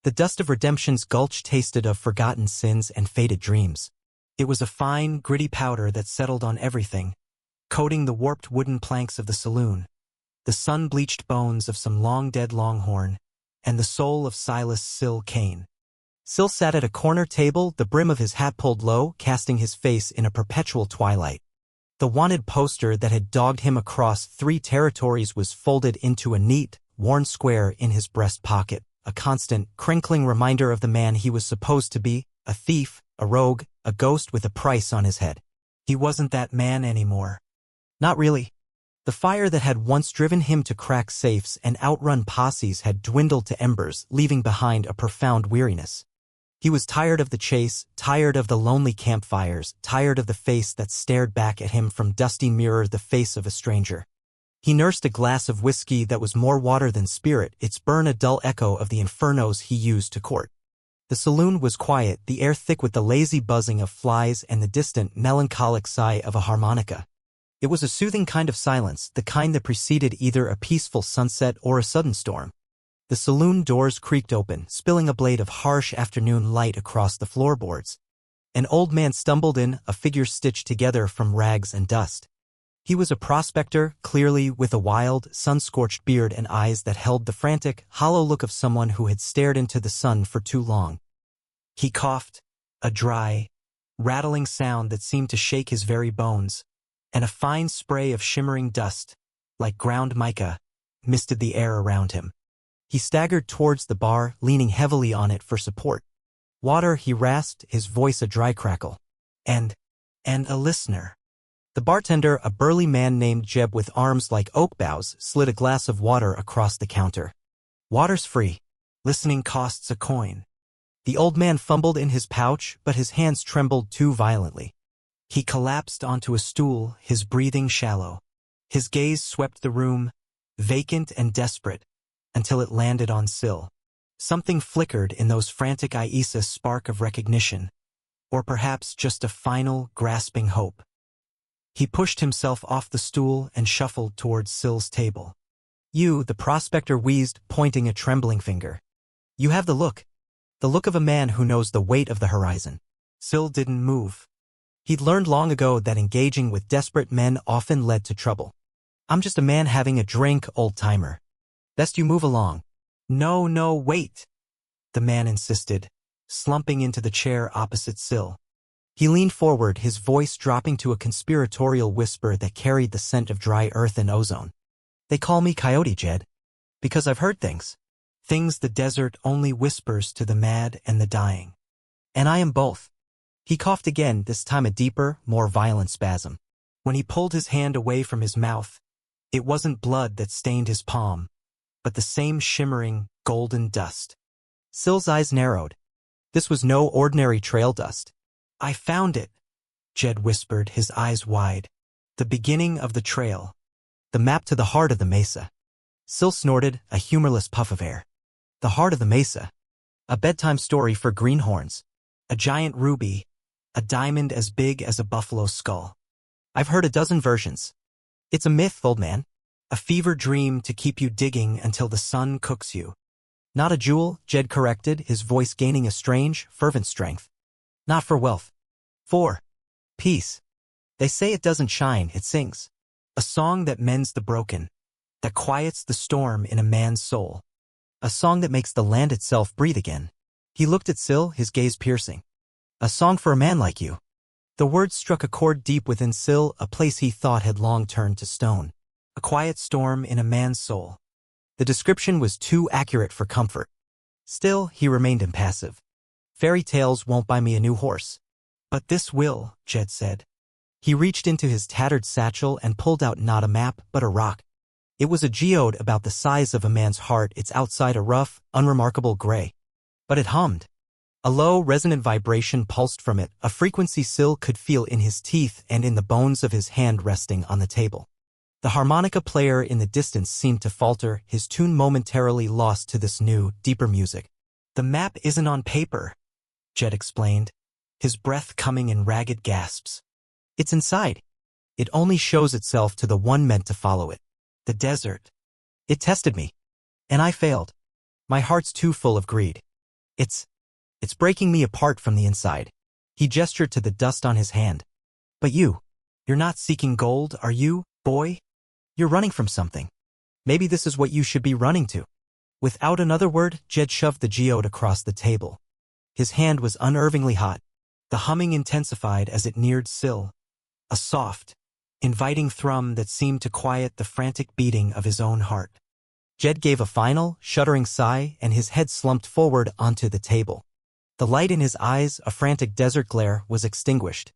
The dust of Redemption's gulch tasted of forgotten sins and faded dreams. It was a fine, gritty powder that settled on everything, coating the warped wooden planks of the saloon, the sun-bleached bones of some long-dead longhorn, and the soul of Silas Sill Kane. Sill sat at a corner table, the brim of his hat pulled low, casting his face in a perpetual twilight. The wanted poster that had dogged him across 3 territories was folded into a neat, worn square in his breast pocket, a constant, crinkling reminder of the man he was supposed to be, a thief, a rogue, a ghost with a price on his head. He wasn't that man anymore. Not really. The fire that had once driven him to crack safes and outrun posses had dwindled to embers, leaving behind a profound weariness. He was tired of the chase, tired of the lonely campfires, tired of the face that stared back at him from dusty mirror, the face of a stranger. He nursed a glass of whiskey that was more water than spirit, its burn a dull echo of the infernos he used to court. The saloon was quiet, the air thick with the lazy buzzing of flies and the distant, melancholic sigh of a harmonica. It was a soothing kind of silence, the kind that preceded either a peaceful sunset or a sudden storm. The saloon doors creaked open, spilling a blade of harsh afternoon light across the floorboards. An old man stumbled in, a figure stitched together from rags and dust. He was a prospector, clearly with a wild, sun-scorched beard and eyes that held the frantic, hollow look of someone who had stared into the sun for too long. He coughed, a dry, rattling sound that seemed to shake his very bones, and a fine spray of shimmering dust, like ground mica, misted the air around him. He staggered towards the bar, leaning heavily on it for support. Water, he rasped, his voice a dry crackle. And a listener. The bartender, a burly man named Jeb with arms like oak boughs, slid a glass of water across the counter. Water's free. Listening costs a coin. The old man fumbled in his pouch, but his hands trembled too violently. He collapsed onto a stool, his breathing shallow. His gaze swept the room, vacant and desperate, until it landed on Sill. Something flickered in those frantic eyes, a spark of recognition, or perhaps just a final, grasping hope. He pushed himself off the stool and shuffled towards Sill's table. "You," the prospector wheezed, pointing a trembling finger. "You have the look of a man who knows the weight of the horizon." Sill didn't move. He'd learned long ago that engaging with desperate men often led to trouble. "I'm just a man having a drink, old-timer. Best you move along." No, wait," the man insisted, slumping into the chair opposite Sill. He leaned forward, his voice dropping to a conspiratorial whisper that carried the scent of dry earth and ozone. "They call me Coyote, Jed, because I've heard things. Things the desert only whispers to the mad and the dying. And I am both." He coughed again, this time a deeper, more violent spasm. When he pulled his hand away from his mouth, it wasn't blood that stained his palm, but the same shimmering, golden dust. Sill's eyes narrowed. This was no ordinary trail dust. "I found it," Jed whispered, his eyes wide. "The beginning of the trail. The map to the heart of the mesa." Sill snorted, a humorless puff of air. "The heart of the mesa. A bedtime story for greenhorns. A giant ruby. A diamond as big as a buffalo skull. I've heard a dozen versions. It's a myth, old man. A fever dream to keep you digging until the sun cooks you." "Not a jewel," Jed corrected, his voice gaining a strange, fervent strength. "Not for wealth. For peace. They say it doesn't shine, it sings. A song that mends the broken, that quiets the storm in a man's soul. A song that makes the land itself breathe again." He looked at Sill, his gaze piercing. "A song for a man like you." The words struck a chord deep within Sill, a place he thought had long turned to stone. A quiet storm in a man's soul. The description was too accurate for comfort. Still, he remained impassive. "Fairy tales won't buy me a new horse. But this will," Jed said. He reached into his tattered satchel and pulled out not a map, but a rock. It was a geode about the size of a man's heart, its outside a rough, unremarkable gray. But it hummed. A low, resonant vibration pulsed from it, a frequency Sill could feel in his teeth and in the bones of his hand resting on the table. The harmonica player in the distance seemed to falter, his tune momentarily lost to this new, deeper music. "The map isn't on paper," Jed explained, his breath coming in ragged gasps. "It's inside. It only shows itself to the one meant to follow it. The desert. It tested me. And I failed. My heart's too full of greed. It's breaking me apart from the inside. He gestured to the dust on his hand. But you're not seeking gold, are you, boy? You're running from something. Maybe this is what you should be running to. Without another word, Jed shoved the geode across the table. His hand was unnervingly hot. The humming intensified as it neared Syl, a soft, inviting thrum that seemed to quiet the frantic beating of his own heart. Jed gave a final, shuddering sigh, and his head slumped forward onto the table. The light in his eyes, a frantic desert glare, was extinguished.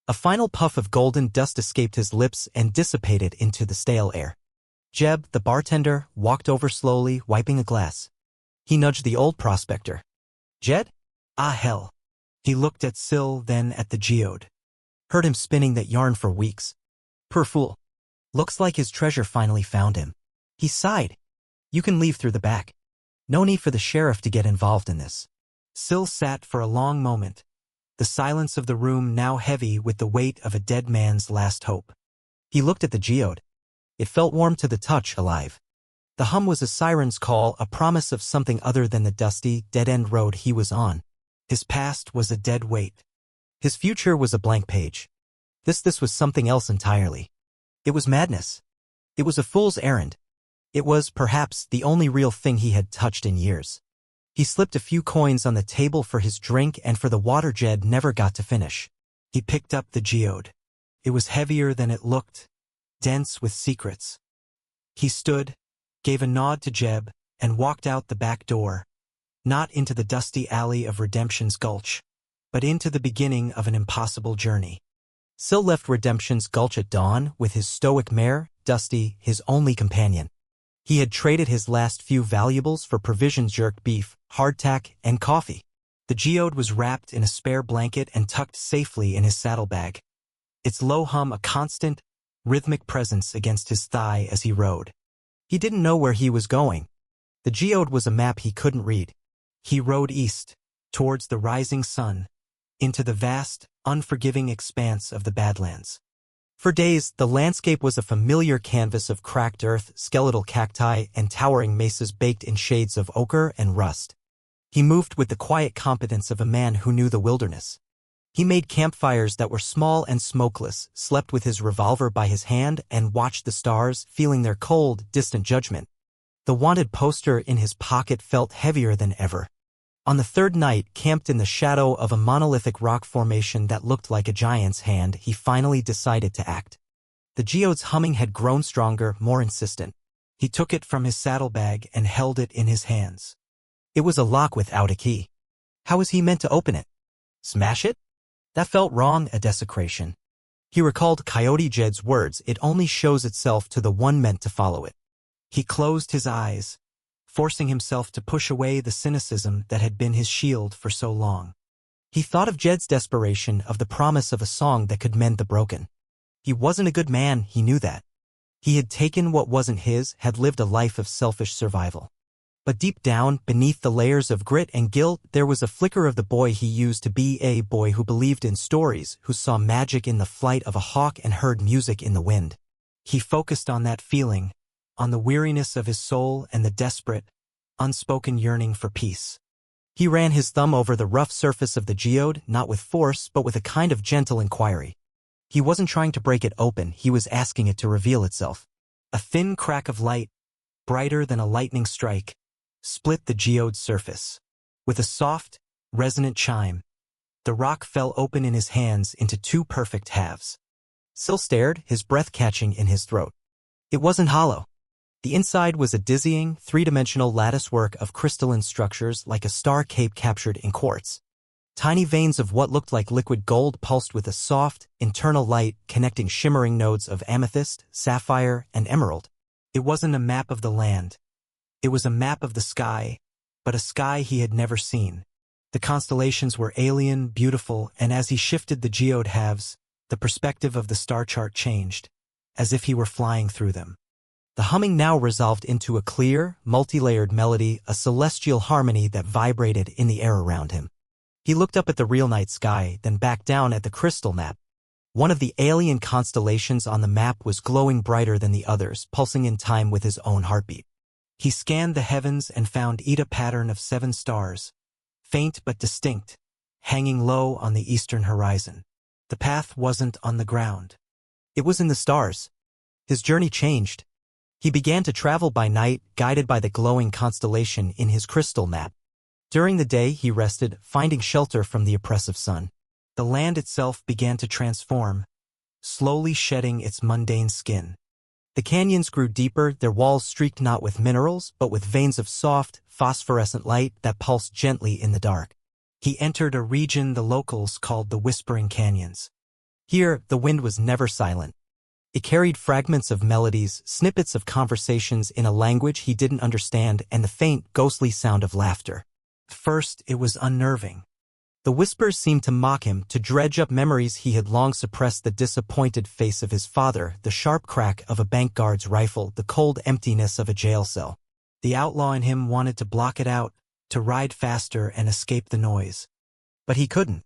A final puff of golden dust escaped his lips and dissipated into the stale air. Jeb, the bartender, walked over slowly, wiping a glass. He nudged the old prospector. Jed? Ah, hell. He looked at Syl, then at the geode. Heard him spinning that yarn for weeks. Poor fool. Looks like his treasure finally found him. He sighed. You can leave through the back. No need for the sheriff to get involved in this. Syl sat for a long moment, the silence of the room now heavy with the weight of a dead man's last hope. He looked at the geode. It felt warm to the touch, alive. The hum was a siren's call, a promise of something other than the dusty, dead-end road he was on. His past was a dead weight. His future was a blank page. This was something else entirely. It was madness. It was a fool's errand. It was, perhaps, the only real thing he had touched in years. He slipped a few coins on the table for his drink and for the water Jed never got to finish. He picked up the geode. It was heavier than it looked, dense with secrets. He stood, gave a nod to Jeb, and walked out the back door, not into the dusty alley of Redemption's Gulch, but into the beginning of an impossible journey. Syl left Redemption's Gulch at dawn with his stoic mare, Dusty, his only companion. He had traded his last few valuables for provisions, jerked beef, hardtack, and coffee. The geode was wrapped in a spare blanket and tucked safely in his saddlebag. Its low hum a constant, rhythmic presence against his thigh as he rode. He didn't know where he was going. The geode was a map he couldn't read. He rode east, towards the rising sun, into the vast, unforgiving expanse of the Badlands. For days, the landscape was a familiar canvas of cracked earth, skeletal cacti, and towering mesas baked in shades of ochre and rust. He moved with the quiet competence of a man who knew the wilderness. He made campfires that were small and smokeless, slept with his revolver by his hand, and watched the stars, feeling their cold, distant judgment. The wanted poster in his pocket felt heavier than ever. On the third night, camped in the shadow of a monolithic rock formation that looked like a giant's hand, he finally decided to act. The geode's humming had grown stronger, more insistent. He took it from his saddlebag and held it in his hands. It was a lock without a key. How was he meant to open it? Smash it? That felt wrong, a desecration. He recalled Coyote Jed's words, it only shows itself to the one meant to follow it. He closed his eyes, forcing himself to push away the cynicism that had been his shield for so long. He thought of Jed's desperation, of the promise of a song that could mend the broken. He wasn't a good man, he knew that. He had taken what wasn't his, had lived a life of selfish survival. But deep down, beneath the layers of grit and guilt, there was a flicker of the boy he used to be, a boy who believed in stories, who saw magic in the flight of a hawk and heard music in the wind. He focused on that feeling, on the weariness of his soul and the desperate, unspoken yearning for peace. He ran his thumb over the rough surface of the geode, not with force, but with a kind of gentle inquiry. He wasn't trying to break it open, he was asking it to reveal itself. A thin crack of light, brighter than a lightning strike, split the geode's surface. With a soft, resonant chime, the rock fell open in his hands into two perfect halves. Syl stared, his breath catching in his throat. It wasn't hollow. The inside was a dizzying, three-dimensional latticework of crystalline structures like a star cape captured in quartz. Tiny veins of what looked like liquid gold pulsed with a soft, internal light connecting shimmering nodes of amethyst, sapphire, and emerald. It wasn't a map of the land. It was a map of the sky, but a sky he had never seen. The constellations were alien, beautiful, and as he shifted the geode halves, the perspective of the star chart changed, as if he were flying through them. The humming now resolved into a clear, multi-layered melody, a celestial harmony that vibrated in the air around him. He looked up at the real night sky, then back down at the crystal map. One of the alien constellations on the map was glowing brighter than the others, pulsing in time with his own heartbeat. He scanned the heavens and found a pattern of 7 stars, faint but distinct, hanging low on the eastern horizon. The path wasn't on the ground. It was in the stars. His journey changed. He began to travel by night, guided by the glowing constellation in his crystal map. During the day he rested, finding shelter from the oppressive sun. The land itself began to transform, slowly shedding its mundane skin. The canyons grew deeper, their walls streaked not with minerals, but with veins of soft, phosphorescent light that pulsed gently in the dark. He entered a region the locals called the Whispering Canyons. Here, the wind was never silent. It carried fragments of melodies, snippets of conversations in a language he didn't understand, and the faint, ghostly sound of laughter. At first, it was unnerving. The whispers seemed to mock him, to dredge up memories he had long suppressed: the disappointed face of his father, the sharp crack of a bank guard's rifle, the cold emptiness of a jail cell. The outlaw in him wanted to block it out, to ride faster and escape the noise. But he couldn't.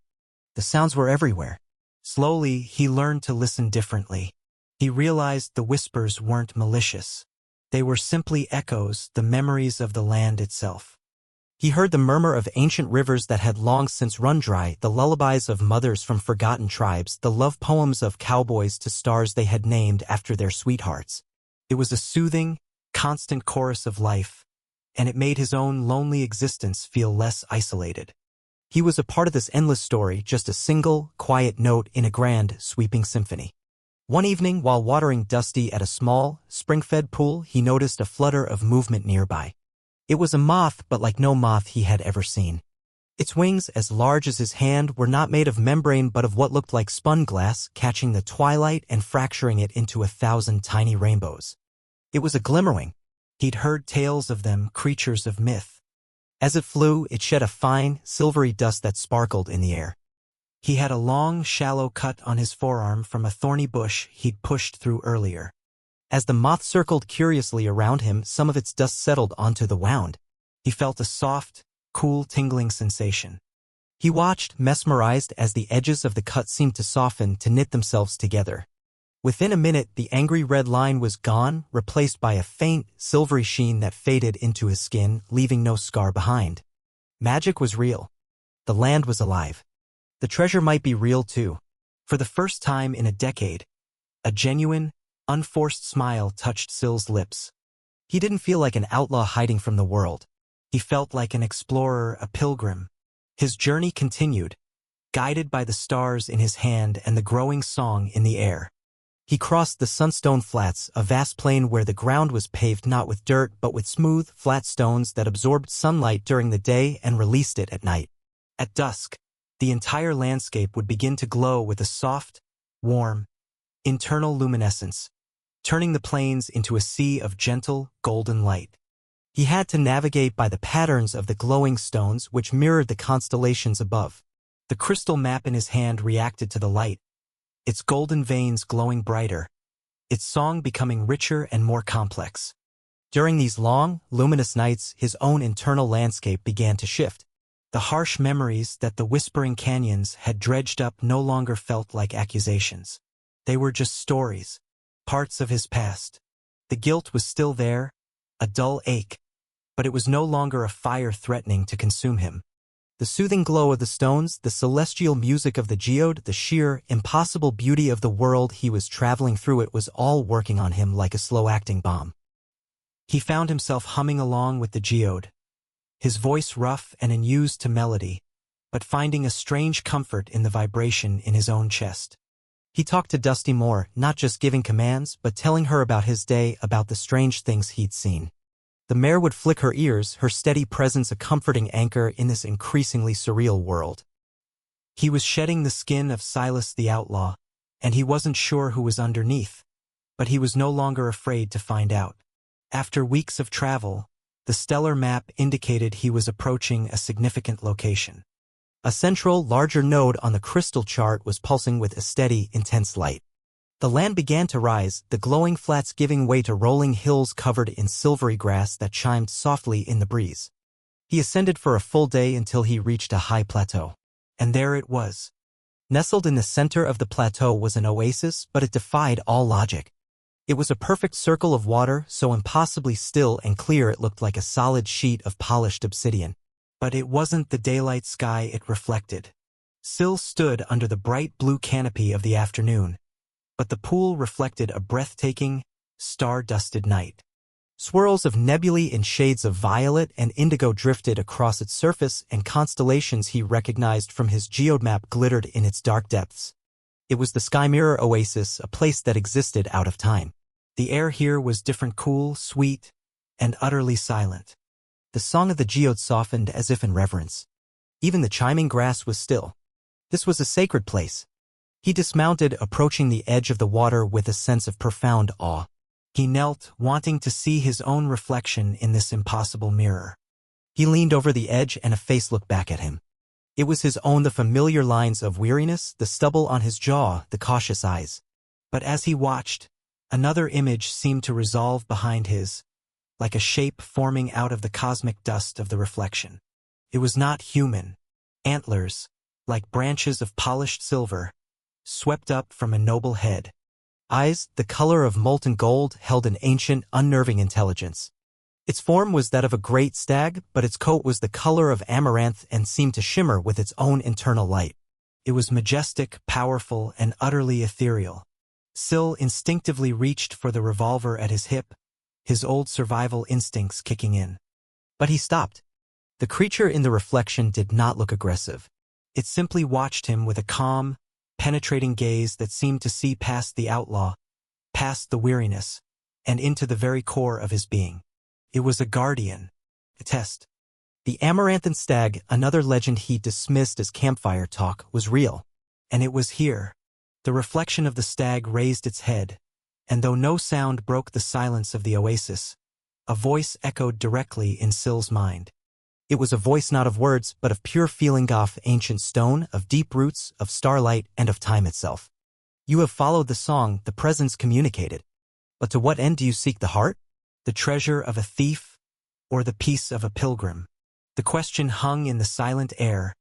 The sounds were everywhere. Slowly, he learned to listen differently. He realized the whispers weren't malicious. They were simply echoes, the memories of the land itself. He heard the murmur of ancient rivers that had long since run dry, the lullabies of mothers from forgotten tribes, the love poems of cowboys to stars they had named after their sweethearts. It was a soothing, constant chorus of life, and it made his own lonely existence feel less isolated. He was a part of this endless story, just a single, quiet note in a grand, sweeping symphony. One evening, while watering Dusty at a small, spring-fed pool, he noticed a flutter of movement nearby. It was a moth, but like no moth he had ever seen. Its wings, as large as his hand, were not made of membrane but of what looked like spun glass, catching the twilight and fracturing it into 1,000 tiny rainbows. It was a glimmerwing. He'd heard tales of them, creatures of myth. As it flew, it shed a fine, silvery dust that sparkled in the air. He had a long, shallow cut on his forearm from a thorny bush he'd pushed through earlier. As the moth circled curiously around him, some of its dust settled onto the wound. He felt a soft, cool, tingling sensation. He watched, mesmerized, as the edges of the cut seemed to soften, to knit themselves together. Within a minute, the angry red line was gone, replaced by a faint, silvery sheen that faded into his skin, leaving no scar behind. Magic was real. The land was alive. The treasure might be real too. For the first time in a decade, a genuine, unforced smile touched Syl's lips. He didn't feel like an outlaw hiding from the world. He felt like an explorer, a pilgrim. His journey continued, guided by the stars in his hand and the growing song in the air. He crossed the Sunstone Flats, a vast plain where the ground was paved not with dirt but with smooth, flat stones that absorbed sunlight during the day and released it at night. At dusk, the entire landscape would begin to glow with a soft, warm, internal luminescence, turning the plains into a sea of gentle, golden light. He had to navigate by the patterns of the glowing stones which mirrored the constellations above. The crystal map in his hand reacted to the light, its golden veins glowing brighter, its song becoming richer and more complex. During these long, luminous nights, his own internal landscape began to shift. The harsh memories that the Whispering Canyons had dredged up no longer felt like accusations. They were just stories, parts of his past. The guilt was still there, a dull ache, but it was no longer a fire threatening to consume him. The soothing glow of the stones, the celestial music of the geode, the sheer, impossible beauty of the world he was traveling through, it was all working on him like a slow-acting bomb. He found himself humming along with the geode, his voice rough and unused to melody, but finding a strange comfort in the vibration in his own chest. He talked to Dusty more, not just giving commands, but telling her about his day, about the strange things he'd seen. The mare would flick her ears, her steady presence a comforting anchor in this increasingly surreal world. He was shedding the skin of Silas the outlaw, and he wasn't sure who was underneath, but he was no longer afraid to find out. After weeks of travel, the stellar map indicated he was approaching a significant location. A central, larger node on the crystal chart was pulsing with a steady, intense light. The land began to rise, the glowing flats giving way to rolling hills covered in silvery grass that chimed softly in the breeze. He ascended for a full day until he reached a high plateau. And there it was. Nestled in the center of the plateau was an oasis, but it defied all logic. It was a perfect circle of water, so impossibly still and clear it looked like a solid sheet of polished obsidian. But it wasn't the daylight sky it reflected. Syl stood under the bright blue canopy of the afternoon, but the pool reflected a breathtaking, star-dusted night. Swirls of nebulae in shades of violet and indigo drifted across its surface, and constellations he recognized from his geomap glittered in its dark depths. It was the Sky Mirror Oasis, a place that existed out of time. The air here was different, cool, sweet, and utterly silent. The song of the geode softened as if in reverence. Even the chiming grass was still. This was a sacred place. He dismounted, approaching the edge of the water with a sense of profound awe. He knelt, wanting to see his own reflection in this impossible mirror. He leaned over the edge and a face looked back at him. It was his own, the familiar lines of weariness, the stubble on his jaw, the cautious eyes. But as he watched, another image seemed to resolve behind his, like a shape forming out of the cosmic dust of the reflection. It was not human. Antlers, like branches of polished silver, swept up from a noble head. Eyes, the color of molten gold, held an ancient, unnerving intelligence. Its form was that of a great stag, but its coat was the color of amaranth and seemed to shimmer with its own internal light. It was majestic, powerful, and utterly ethereal. Syl instinctively reached for the revolver at his hip, his old survival instincts kicking in. But he stopped. The creature in the reflection did not look aggressive. It simply watched him with a calm, penetrating gaze that seemed to see past the outlaw, past the weariness, and into the very core of his being. It was a guardian, a test. The amaranthan stag, another legend he dismissed as campfire talk, was real. And it was here. The reflection of the stag raised its head, and though no sound broke the silence of the oasis, a voice echoed directly in Syl's mind. It was a voice not of words, but of pure feeling, of ancient stone, of deep roots, of starlight, and of time itself. You have followed the song, the presence communicated. But to what end do you seek the heart? The treasure of a thief, or the peace of a pilgrim? The question hung in the silent air,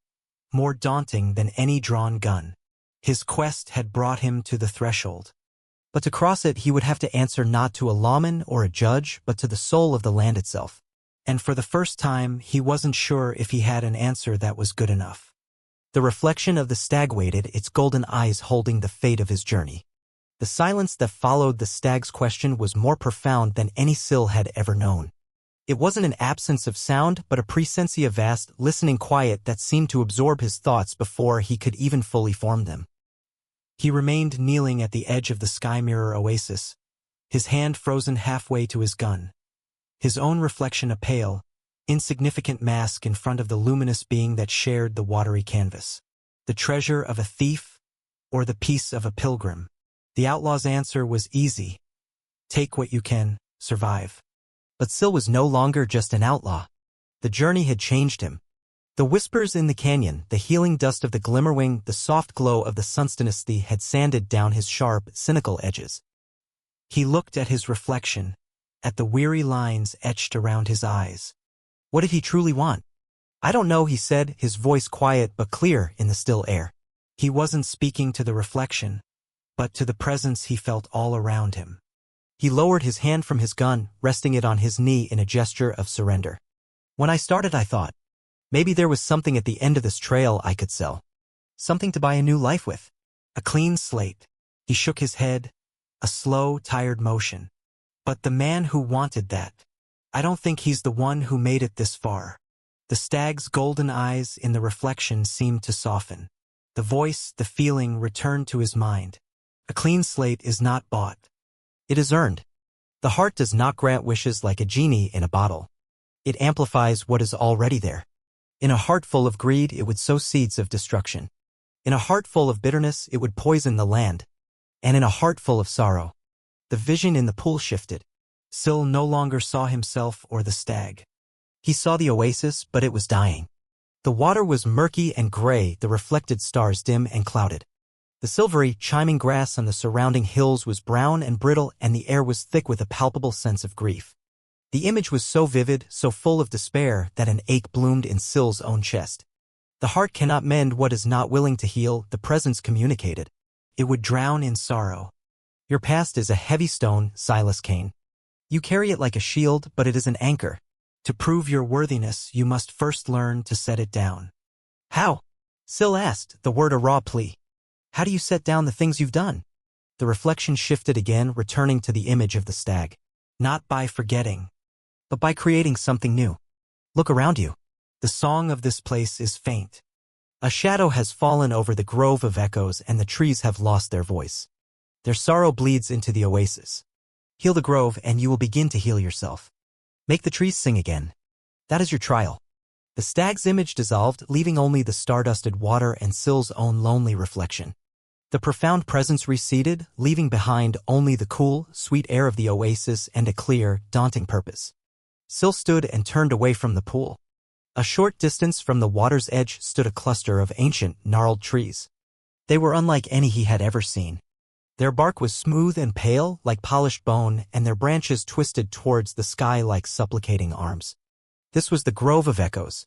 more daunting than any drawn gun. His quest had brought him to the threshold. But to cross it, he would have to answer not to a lawman or a judge, but to the soul of the land itself. And for the first time, he wasn't sure if he had an answer that was good enough. The reflection of the stag waited, its golden eyes holding the fate of his journey. The silence that followed the stag's question was more profound than any Syl had ever known. It wasn't an absence of sound, but a presence of vast, listening quiet that seemed to absorb his thoughts before he could even fully form them. He remained kneeling at the edge of the Sky Mirror Oasis, his hand frozen halfway to his gun. His own reflection a pale, insignificant mask in front of the luminous being that shared the watery canvas. The treasure of a thief, or the peace of a pilgrim? The outlaw's answer was easy. Take what you can, survive. But Syl was no longer just an outlaw. The journey had changed him. The whispers in the canyon, the healing dust of the glimmerwing, the soft glow of the sunstainesty had sanded down his sharp, cynical edges. He looked at his reflection, at the weary lines etched around his eyes. What did he truly want? I don't know, he said, his voice quiet but clear in the still air. He wasn't speaking to the reflection, but to the presence he felt all around him. He lowered his hand from his gun, resting it on his knee in a gesture of surrender. When I started, I thought, maybe there was something at the end of this trail I could sell. Something to buy a new life with. A clean slate. He shook his head, a slow, tired motion. But the man who wanted that, I don't think he's the one who made it this far. The stag's golden eyes in the reflection seemed to soften. The voice, the feeling returned to his mind. A clean slate is not bought. It is earned. The heart does not grant wishes like a genie in a bottle. It amplifies what is already there. In a heart full of greed, it would sow seeds of destruction. In a heart full of bitterness, it would poison the land. And in a heart full of sorrow, the vision in the pool shifted. Syl no longer saw himself or the stag. He saw the oasis, but it was dying. The water was murky and gray, the reflected stars dim and clouded. The silvery, chiming grass on the surrounding hills was brown and brittle, and the air was thick with a palpable sense of grief. The image was so vivid, so full of despair, that an ache bloomed in Syl's own chest. The heart cannot mend what is not willing to heal, the presence communicated. It would drown in sorrow. Your past is a heavy stone, Silas Kane. You carry it like a shield, but it is an anchor. To prove your worthiness, you must first learn to set it down. How? Syl asked, the word a raw plea. How do you set down the things you've done? The reflection shifted again, returning to the image of the stag. Not by forgetting, but by creating something new. Look around you. The song of this place is faint. A shadow has fallen over the grove of echoes and the trees have lost their voice. Their sorrow bleeds into the oasis. Heal the grove and you will begin to heal yourself. Make the trees sing again. That is your trial. The stag's image dissolved, leaving only the stardusted water and Syl's own lonely reflection. The profound presence receded, leaving behind only the cool, sweet air of the oasis and a clear, daunting purpose. Syl stood and turned away from the pool. A short distance from the water's edge stood a cluster of ancient, gnarled trees. They were unlike any he had ever seen. Their bark was smooth and pale, like polished bone, and their branches twisted towards the sky like supplicating arms. This was the Grove of Echoes.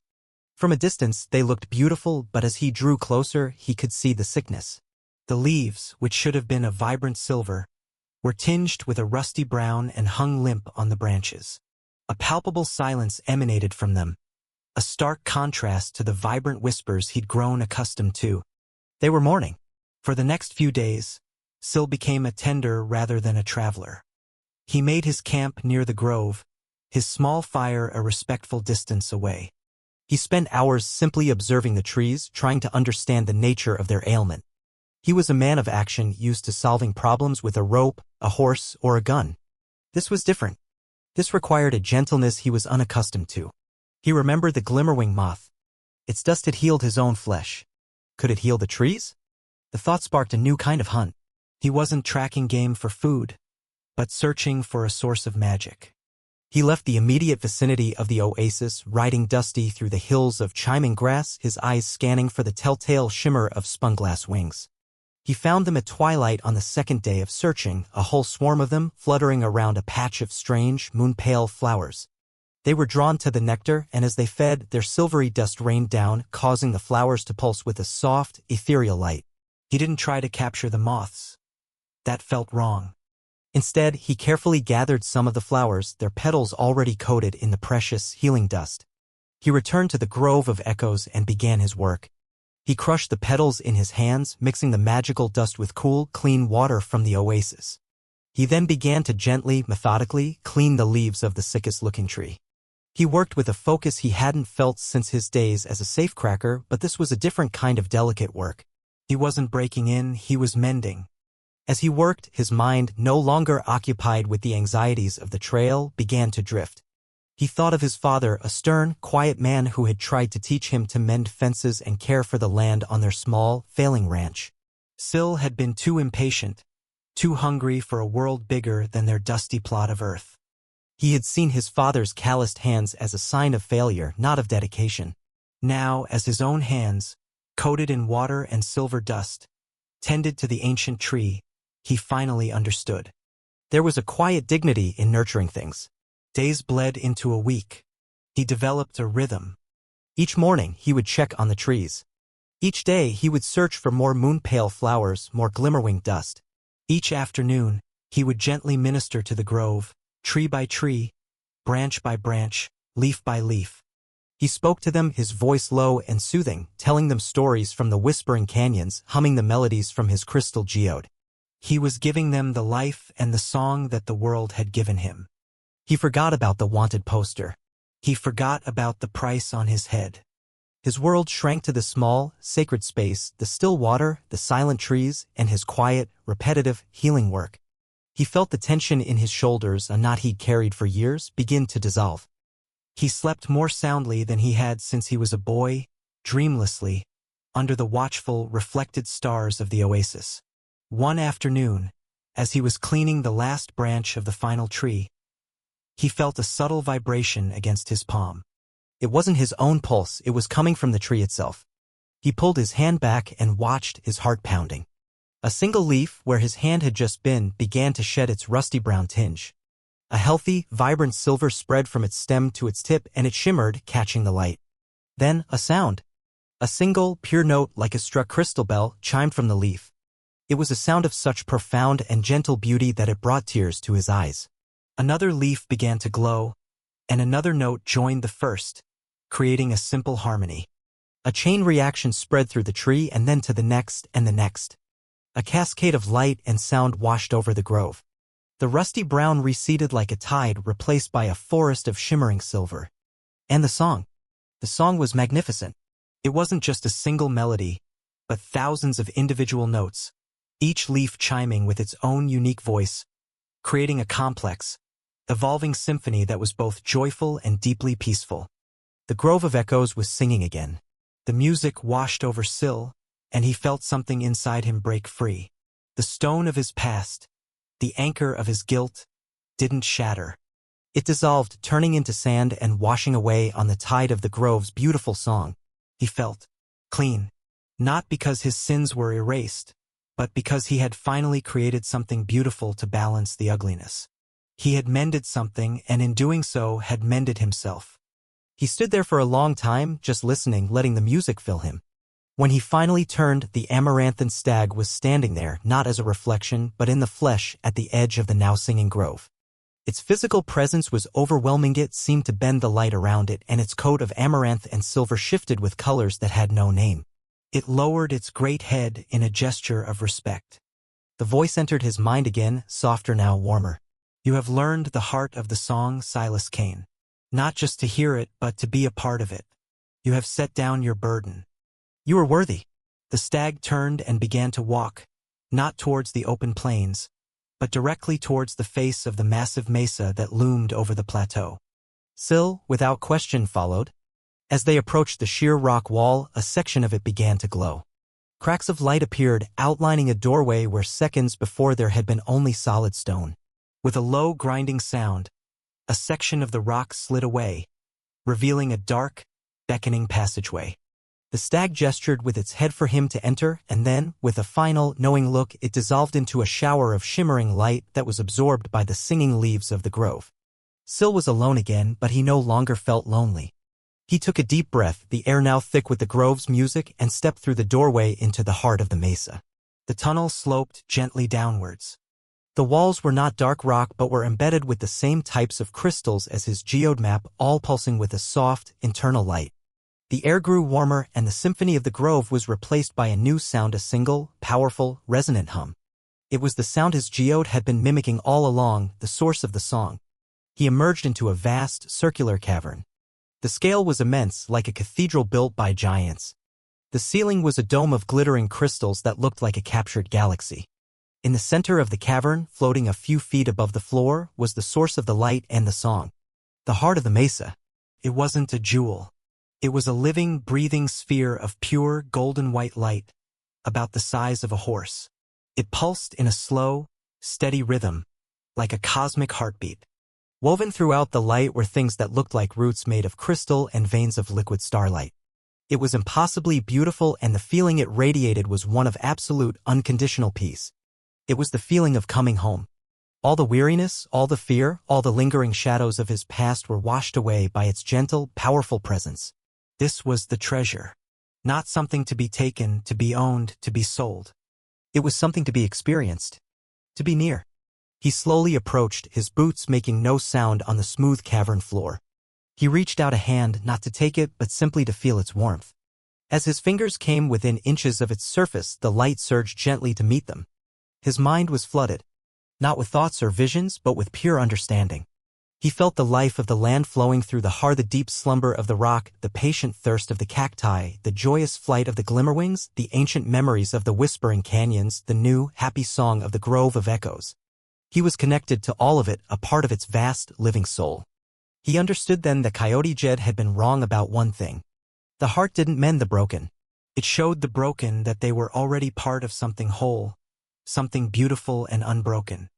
From a distance, they looked beautiful, but as he drew closer, he could see the sickness. The leaves, which should have been a vibrant silver, were tinged with a rusty brown and hung limp on the branches. A palpable silence emanated from them, a stark contrast to the vibrant whispers he'd grown accustomed to. They were mourning. For the next few days, Syl became a tender rather than a traveler. He made his camp near the grove, his small fire a respectful distance away. He spent hours simply observing the trees, trying to understand the nature of their ailment. He was a man of action, used to solving problems with a rope, a horse, or a gun. This was different. This required a gentleness he was unaccustomed to. He remembered the glimmerwing moth. Its dust had healed his own flesh. Could it heal the trees? The thought sparked a new kind of hunt. He wasn't tracking game for food, but searching for a source of magic. He left the immediate vicinity of the oasis, riding Dusty through the hills of chiming grass, his eyes scanning for the telltale shimmer of spun-glass wings. He found them at twilight on the second day of searching, a whole swarm of them fluttering around a patch of strange, moon-pale flowers. They were drawn to the nectar, and as they fed, their silvery dust rained down, causing the flowers to pulse with a soft, ethereal light. He didn't try to capture the moths. That felt wrong. Instead, he carefully gathered some of the flowers, their petals already coated in the precious, healing dust. He returned to the Grove of Echoes and began his work. He crushed the petals in his hands, mixing the magical dust with cool, clean water from the oasis. He then began to gently, methodically, clean the leaves of the sickest-looking tree. He worked with a focus he hadn't felt since his days as a safecracker, but this was a different kind of delicate work. He wasn't breaking in, he was mending. As he worked, his mind, no longer occupied with the anxieties of the trail, began to drift. He thought of his father, a stern, quiet man who had tried to teach him to mend fences and care for the land on their small, failing ranch. Syl had been too impatient, too hungry for a world bigger than their dusty plot of earth. He had seen his father's calloused hands as a sign of failure, not of dedication. Now, as his own hands, coated in water and silver dust, tended to the ancient tree, he finally understood. There was a quiet dignity in nurturing things. Days bled into a week. He developed a rhythm. Each morning, he would check on the trees. Each day, he would search for more moon-pale flowers, more glimmerwing dust. Each afternoon, he would gently minister to the grove, tree by tree, branch by branch, leaf by leaf. He spoke to them, his voice low and soothing, telling them stories from the whispering canyons, humming the melodies from his crystal geode. He was giving them the life and the song that the world had given him. He forgot about the wanted poster. He forgot about the price on his head. His world shrank to the small, sacred space, the still water, the silent trees, and his quiet, repetitive, healing work. He felt the tension in his shoulders, a knot he'd carried for years, begin to dissolve. He slept more soundly than he had since he was a boy, dreamlessly, under the watchful, reflected stars of the oasis. One afternoon, as he was cleaning the last branch of the final tree, he felt a subtle vibration against his palm. It wasn't his own pulse, it was coming from the tree itself. He pulled his hand back and watched, his heart pounding. A single leaf, where his hand had just been, began to shed its rusty brown tinge. A healthy, vibrant silver spread from its stem to its tip, and it shimmered, catching the light. Then, a sound. A single, pure note like a struck crystal bell chimed from the leaf. It was a sound of such profound and gentle beauty that it brought tears to his eyes. Another leaf began to glow, and another note joined the first, creating a simple harmony. A chain reaction spread through the tree and then to the next and the next. A cascade of light and sound washed over the grove. The rusty brown receded like a tide, replaced by a forest of shimmering silver. And the song. The song was magnificent. It wasn't just a single melody, but thousands of individual notes, each leaf chiming with its own unique voice, creating a complex, evolving symphony that was both joyful and deeply peaceful. The Grove of Echoes was singing again. The music washed over Syl, and he felt something inside him break free. The stone of his past, the anchor of his guilt, didn't shatter. It dissolved, turning into sand and washing away on the tide of the Grove's beautiful song. He felt clean, not because his sins were erased, but because he had finally created something beautiful to balance the ugliness. He had mended something, and in doing so had mended himself. He stood there for a long time, just listening, letting the music fill him. When he finally turned, the amaranthine stag was standing there, not as a reflection, but in the flesh, at the edge of the now singing grove. Its physical presence was overwhelming. It seemed to bend the light around it, and its coat of amaranth and silver shifted with colors that had no name. It lowered its great head in a gesture of respect. The voice entered his mind again, softer now, warmer. You have learned the heart of the song, Silas Kane. Not just to hear it, but to be a part of it. You have set down your burden. You are worthy. The stag turned and began to walk, not towards the open plains, but directly towards the face of the massive mesa that loomed over the plateau. Syl, without question, followed. As they approached the sheer rock wall, a section of it began to glow. Cracks of light appeared, outlining a doorway where seconds before there had been only solid stone. With a low, grinding sound, a section of the rock slid away, revealing a dark, beckoning passageway. The stag gestured with its head for him to enter, and then, with a final, knowing look, it dissolved into a shower of shimmering light that was absorbed by the singing leaves of the grove. Syl was alone again, but he no longer felt lonely. He took a deep breath, the air now thick with the grove's music, and stepped through the doorway into the heart of the mesa. The tunnel sloped gently downwards. The walls were not dark rock but were embedded with the same types of crystals as his geode map, all pulsing with a soft, internal light. The air grew warmer, and the symphony of the grove was replaced by a new sound, a single, powerful, resonant hum. It was the sound his geode had been mimicking all along, the source of the song. He emerged into a vast, circular cavern. The scale was immense, like a cathedral built by giants. The ceiling was a dome of glittering crystals that looked like a captured galaxy. In the center of the cavern, floating a few feet above the floor, was the source of the light and the song. The heart of the mesa. It wasn't a jewel. It was a living, breathing sphere of pure, golden-white light, about the size of a horse. It pulsed in a slow, steady rhythm, like a cosmic heartbeat. Woven throughout the light were things that looked like roots made of crystal and veins of liquid starlight. It was impossibly beautiful, and the feeling it radiated was one of absolute, unconditional peace. It was the feeling of coming home. All the weariness, all the fear, all the lingering shadows of his past were washed away by its gentle, powerful presence. This was the treasure. Not something to be taken, to be owned, to be sold. It was something to be experienced, to be near. He slowly approached, his boots making no sound on the smooth cavern floor. He reached out a hand, not to take it, but simply to feel its warmth. As his fingers came within inches of its surface, the light surged gently to meet them. His mind was flooded, not with thoughts or visions, but with pure understanding. He felt the life of the land flowing through the heart, the deep slumber of the rock, the patient thirst of the cacti, the joyous flight of the glimmerwings, the ancient memories of the whispering canyons, the new, happy song of the Grove of Echoes. He was connected to all of it, a part of its vast, living soul. He understood then that Coyote Jed had been wrong about one thing. The heart didn't mend the broken. It showed the broken that they were already part of something whole, something beautiful and unbroken.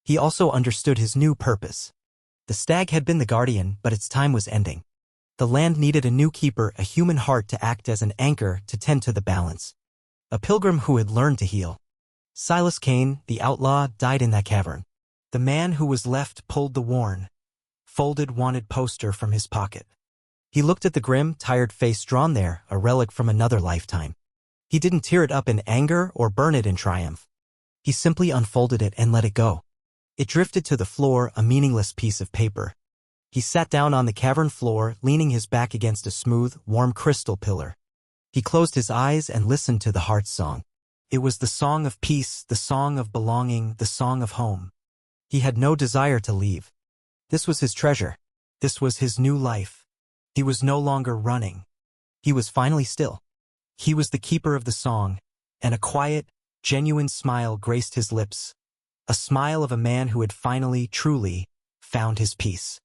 He also understood his new purpose. The stag had been the guardian, but its time was ending. The land needed a new keeper, a human heart to act as an anchor, to tend to the balance. A pilgrim who had learned to heal. Silas Kane, the outlaw, died in that cavern. The man who was left pulled the worn, folded wanted poster from his pocket. He looked at the grim, tired face drawn there, a relic from another lifetime. He didn't tear it up in anger or burn it in triumph. He simply unfolded it and let it go. It drifted to the floor, a meaningless piece of paper. He sat down on the cavern floor, leaning his back against a smooth, warm crystal pillar. He closed his eyes and listened to the heart's song. It was the song of peace, the song of belonging, the song of home. He had no desire to leave. This was his treasure. This was his new life. He was no longer running. He was finally still. He was the keeper of the song, and a quiet, genuine smile graced his lips. A smile of a man who had finally, truly, found his peace.